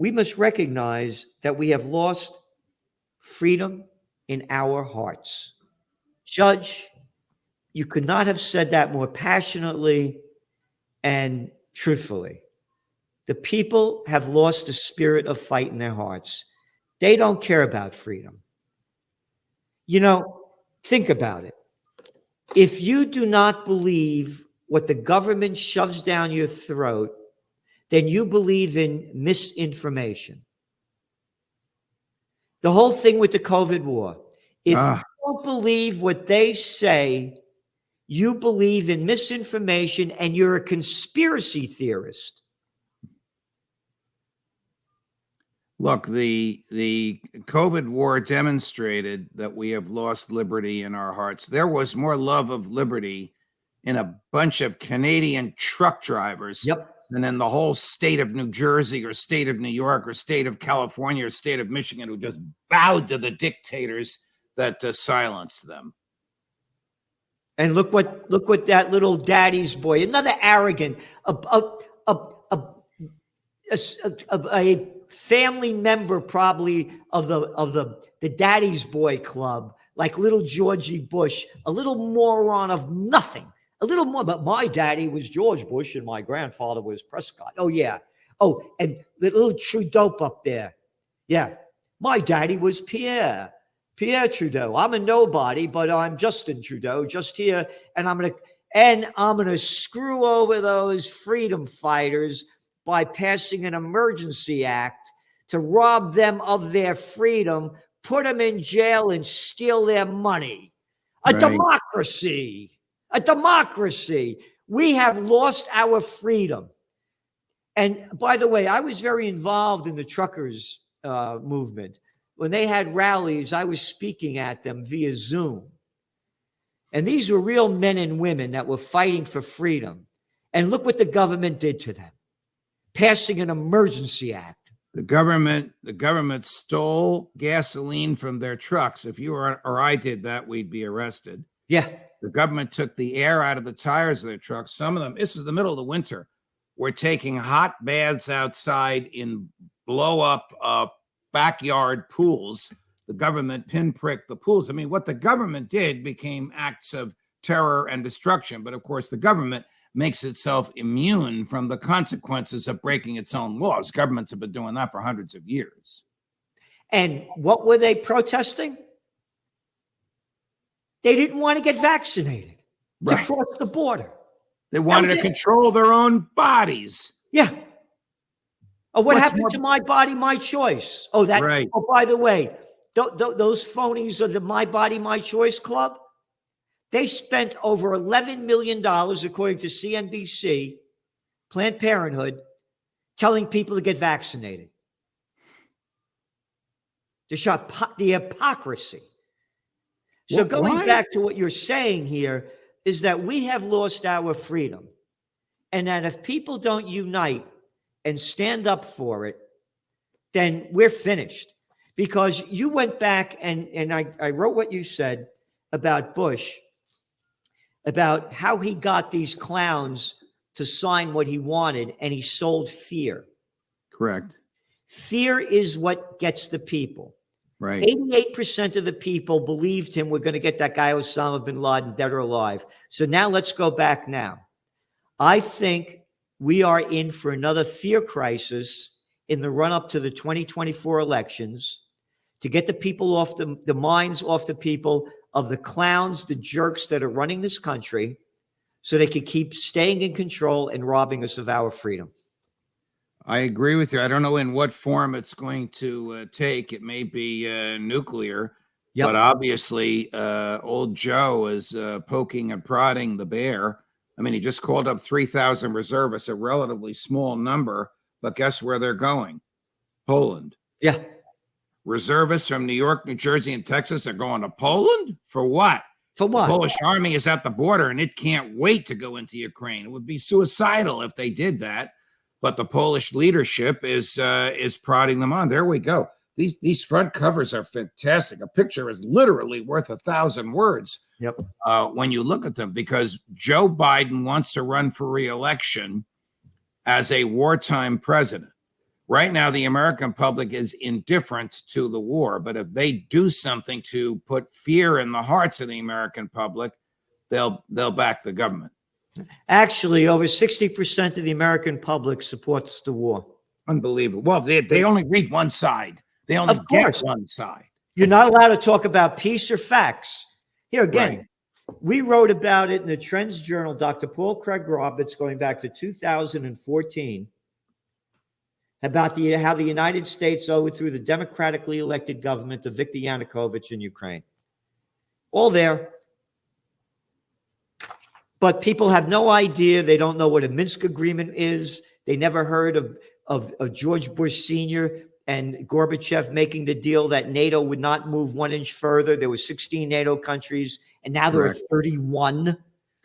we must recognize that we have lost freedom in our hearts. Judge, you could not have said that more passionately and truthfully. The people have lost the spirit of fight in their hearts. They don't care about freedom. You know, think about it. If you do not believe what the government shoves down your throat, then you believe in misinformation. The whole thing with the COVID war. If you don't believe what they say, you believe in misinformation and you're a conspiracy theorist. Look, the COVID war demonstrated that we have lost liberty in our hearts. There was more love of liberty in a bunch of Canadian truck drivers than in the whole state of New Jersey or state of New York or state of California or state of Michigan, who just bowed to the dictators that silenced them. And look what that little daddy's boy, another arrogant, a family member probably of the daddy's boy club, like little Georgie Bush, a little moron of nothing, a little more. But my daddy was George Bush and my grandfather was Prescott. Oh yeah. Oh, and the little Trudeau up there. Yeah. My daddy was Pierre Trudeau. I'm a nobody, but I'm Justin Trudeau, just here, and I'm gonna screw over those freedom fighters by passing an emergency act to rob them of their freedom, put them in jail, and steal their money. A democracy. We have lost our freedom. And by the way, I was very involved in the truckers movement. When they had rallies, I was speaking at them via Zoom. And these were real men and women that were fighting for freedom. And look what the government did to them, passing an emergency act. The government stole gasoline from their trucks. If you or I did that, we'd be arrested. Yeah. The government took the air out of the tires of their trucks. Some of them, this is the middle of the winter, were taking hot baths outside in blow up backyard pools. The government pinpricked the pools. I mean, what the government did became acts of terror and destruction. But of course, the government makes itself immune from the consequences of breaking its own laws. Governments have been doing that for hundreds of years. And what were they protesting? They didn't want to get vaccinated to cross the border. They wanted to control their own bodies. Yeah. Oh, what happened to my body, my choice? Oh, that. Right. Oh, by the way, those phonies of the My Body, My Choice Club, they spent over $11 million, according to CNBC, Planned Parenthood, telling people to get vaccinated. The hypocrisy. So going back to what you're saying here is that we have lost our freedom, and that if people don't unite and stand up for it, then we're finished. Because you went back and I wrote what you said about Bush, about how he got these clowns to sign what he wanted, and he sold fear. Correct. Fear is what gets the people. Right. 88% of the people believed him we're going to get that guy Osama bin Laden dead or alive. So now let's go back now. I think we are in for another fear crisis in the run-up to the 2024 elections to get the people off the minds off the people of the clowns, the jerks that are running this country, so they can keep staying in control and robbing us of our freedom. I agree with you. I don't know in what form it's going to take. It may be nuclear, but obviously old Joe is poking and prodding the bear. I mean, he just called up 3,000 reservists, a relatively small number, but guess where they're going? Poland. Yeah. Reservists from New York, New Jersey, and Texas are going to Poland? For what? For what? The Polish army is at the border, and it can't wait to go into Ukraine. It would be suicidal if they did that. But the Polish leadership is prodding them on. There we go. These front covers are fantastic. A picture is literally worth 1,000 words. Yep. When you look at them, because Joe Biden wants to run for re-election as a wartime president. Right now, the American public is indifferent to the war, but if they do something to put fear in the hearts of the American public, they'll back the government. Actually, over 60% of the American public supports the war. Unbelievable. Well, they only read one side. They only get one side. You're not allowed to talk about peace or facts. Here again, Right. we wrote about it in the Trends Journal, Dr. Paul Craig Roberts, going back to 2014, about how the United States overthrew the democratically elected government of Viktor Yanukovych in Ukraine. All there. But people have no idea. They don't know what a Minsk agreement is. They never heard of George Bush Sr. and Gorbachev making the deal that NATO would not move 1 inch further. There were 16 NATO countries, and now there are 31.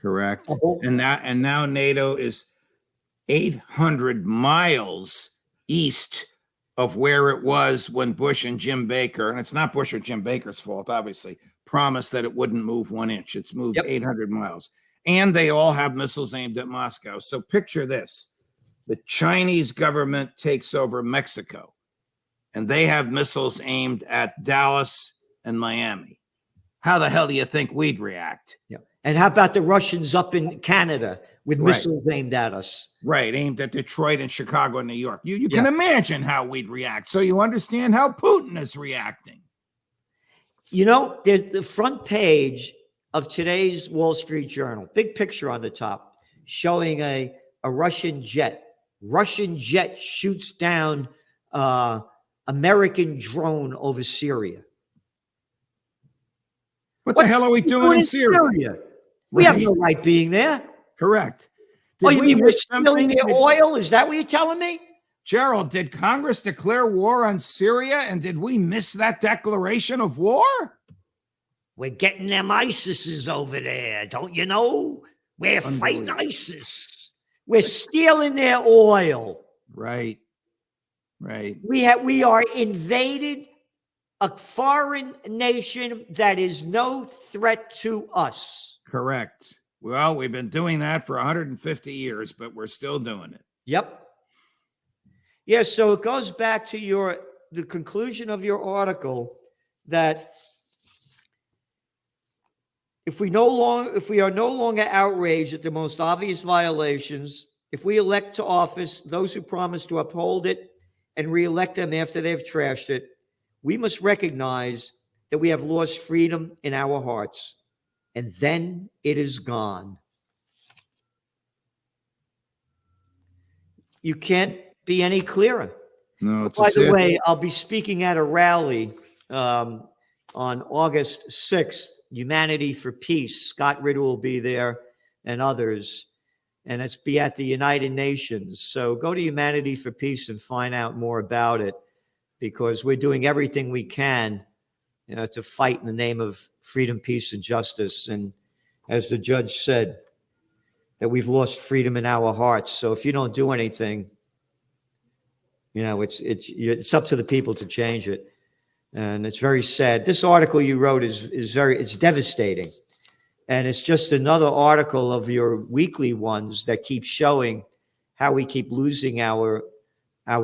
Correct. And now NATO is 800 miles east of where it was when Bush and Jim Baker, and it's not Bush or Jim Baker's fault, obviously, promised that it wouldn't move 1 inch. It's moved 800 miles. And they all have missiles aimed at Moscow. So picture this. The Chinese government takes over Mexico, and they have missiles aimed at Dallas and Miami. How the hell do you think we'd react? Yeah. And how about the Russians up in Canada with missiles aimed at us? Right, aimed at Detroit and Chicago and New York. You can imagine how we'd react. So you understand how Putin is reacting. You know, there's the front page of today's Wall Street Journal, big picture on the top, showing a Russian jet. Russian jet shoots down American drone over Syria. What the hell are we doing in Syria? We have no right being there. Correct. You mean we're stealing their oil? Is that what you're telling me? Gerald, did Congress declare war on Syria, and did we miss that declaration of war? We're getting them ISISes over there, don't you know? We're fighting ISIS. We're stealing their oil. Right. We are invaded a foreign nation that is no threat to us. Correct. Well, we've been doing that for 150 years, but we're still doing it. Yep. Yeah, so it goes back to the conclusion of your article that if we are no longer outraged at the most obvious violations, if we elect to office those who promise to uphold it and reelect them after they've trashed it, we must recognize that we have lost freedom in our hearts, and then it is gone. You can't be any clearer. No, By the way, I'll be speaking at a rally on August 6th, Humanity for Peace. Scott Ritter will be there and others, and it's be at the United Nations. So go to Humanity for Peace and find out more about it, because we're doing everything we can, to fight in the name of freedom, peace, and justice. And as the judge said, that we've lost freedom in our hearts. So if you don't do anything, it's up to the people to change it. And it's very sad. This article you wrote it's devastating. And it's just another article of your weekly ones that keep showing how we keep losing our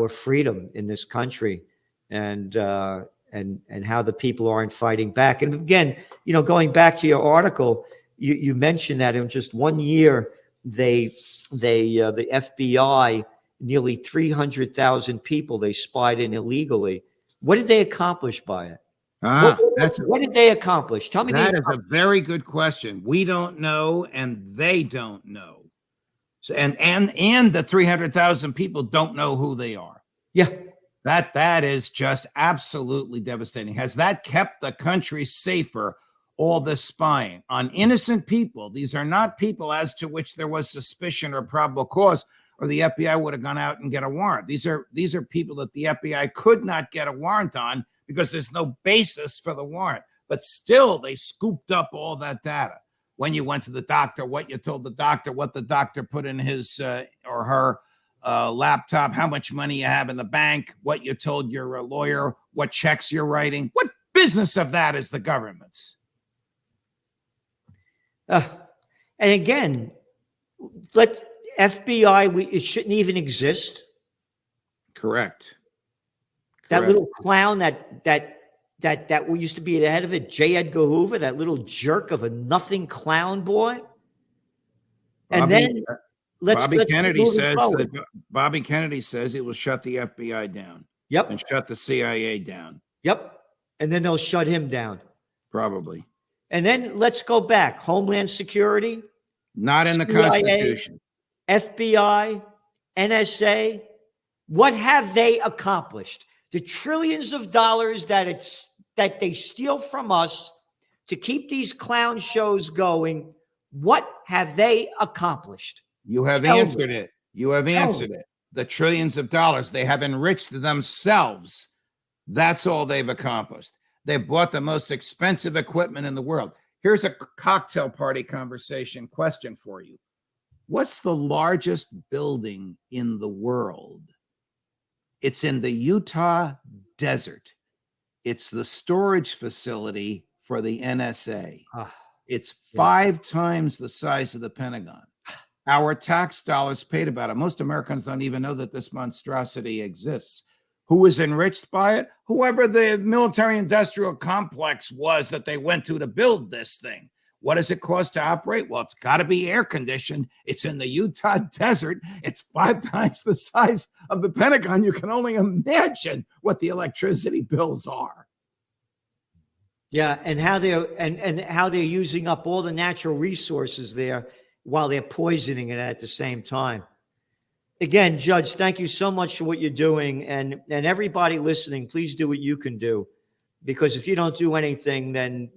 freedom in this country, and how the people aren't fighting back. And again, going back to your article, you mentioned that in just 1 year, the FBI, nearly 300,000 people they spied in illegally. What did they accomplish by it? What did they accomplish? Tell me. That is a very good question. We don't know, and they don't know. So, and the 300,000 people don't know who they are. Yeah. That is just absolutely devastating. Has that kept the country safer, all this spying on innocent people? These are not people as to which there was suspicion or probable cause, or the FBI would have gone out and get a warrant. These are people that the FBI could not get a warrant on because there's no basis for the warrant. But still, they scooped up all that data. When you went to the doctor, what you told the doctor, what the doctor put in his or her laptop, how much money you have in the bank, what you told your lawyer, what checks you're writing. What business of that is the government's? And again, let FBI, it shouldn't even exist. Correct. That little clown that used to be the head of it, J. Edgar Hoover, that little jerk of a nothing clown boy. And then let's Kennedy move it says forward. that Bobby Kennedy says it will shut the FBI down. Yep. And shut the CIA down. Yep. And then they'll shut him down. Probably. And then let's go back. Homeland Security. Not in the CIA, Constitution. FBI, NSA. What have they accomplished? The trillions of dollars that they steal from us to keep these clown shows going. What have they accomplished? You have answered it. You have answered it. The trillions of dollars they have enriched themselves. That's all they've accomplished. They bought the most expensive equipment in the world. Here's a cocktail party conversation question for you. What's the largest building in the world? It's in the Utah desert. It's the storage facility for the NSA. It's 5 times the size of the Pentagon. Our tax dollars paid about it. Most Americans don't even know that this monstrosity exists. Who was enriched by it? Whoever the military-industrial complex was that they went to build this thing. What does it cost to operate? Well, it's got to be air-conditioned. It's in the Utah desert. It's 5 times the size of the Pentagon. You can only imagine what the electricity bills are. Yeah, and how they're using up all the natural resources there while they're poisoning it at the same time. Again, Judge, thank you so much for what you're doing. And everybody listening, please do what you can do. Because if you don't do anything, then,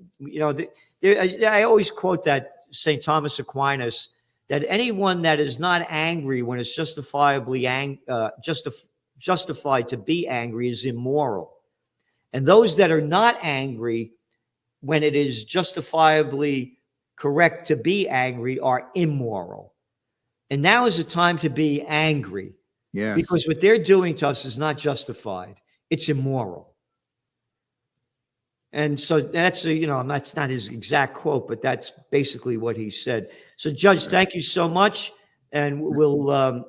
I always quote that St. Thomas Aquinas, that anyone that is not angry when it's justifiably justified to be angry is immoral. And those that are not angry when it is justifiably correct to be angry are immoral. And now is the time to be angry. Yes. Because what they're doing to us is not justified. It's immoral. And so that's that's not his exact quote, but that's basically what he said. So, Judge, thank you so much. And we'll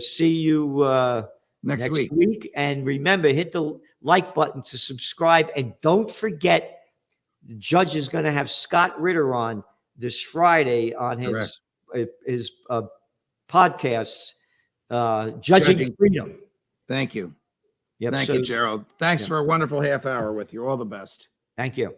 see you next week. And remember, hit the like button to subscribe. And don't forget, the Judge is going to have Scott Ritter on this Friday on his podcasts, Judging Freedom. Thank you. Yep, Thank you, Gerald. Thanks for a wonderful half hour with you. All the best. Thank you.